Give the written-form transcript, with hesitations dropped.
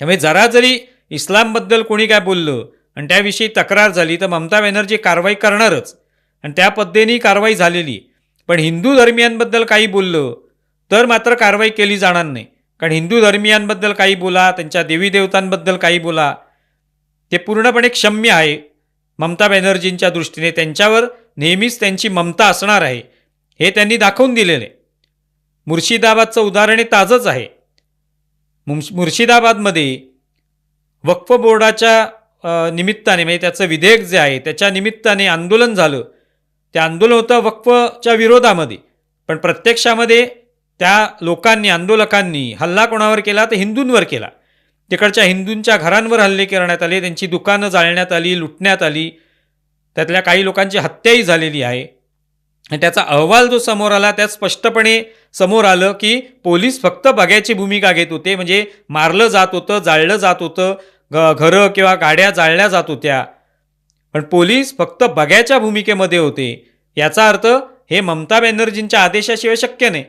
त्यामुळे जरा जरी इस्लामबद्दल कोणी काय बोललं आणि त्याविषयी तक्रार झाली तर ममता बॅनर्जी कारवाई करणारच आणि त्या पद्धतीने कारवाई झालेली. पण हिंदू धर्मियांबद्दल काही बोललं तर मात्र कारवाई केली जाणार नाही. कारण हिंदू धर्मियांबद्दल काही बोला, त्यांच्या देवी देवतांबद्दल काही बोला, ते पूर्णपणे क्षम्य आहे ममता बॅनर्जींच्या दृष्टीने. त्यांच्यावर नेहमीच त्यांची ममता असणार आहे हे त्यांनी दाखवून दिलेलं आहे. मुर्शिदाबादचं उदाहरण हे ताजंच आहे. मुर्शिदाबादमध्ये वक्फ बोर्डाच्या निमित्ताने म्हणजे त्याचं विधेयक जे आहे त्याच्या निमित्ताने आंदोलन झालं. ते आंदोलन होतं वक्फच्या विरोधामध्ये, पण प्रत्यक्षामध्ये त्या लोकांनी, आंदोलकांनी हल्ला कोणावर केला तर हिंदूंवर केला. तिकडच्या हिंदूंच्या घरांवर हल्ले करण्यात आले, त्यांची दुकानं जाळण्यात आली, लुटण्यात आली, त्यातल्या काही लोकांची हत्याही झालेली आहे. आणि त्याचा अहवाल जो समोर आला त्यात स्पष्टपणे समोर आलं की पोलीस फक्त बघ्याची भूमिका घेत होते. म्हणजे मारलं जात होतं, जाळलं जात होतं, घरं किंवा गाड्या जाळल्या जात होत्या, पण पोलीस फक्त बघ्याच्या भूमिकेमध्ये होते. याचा अर्थ हे ममता बॅनर्जींच्या आदेशाशिवाय शक्य नाही.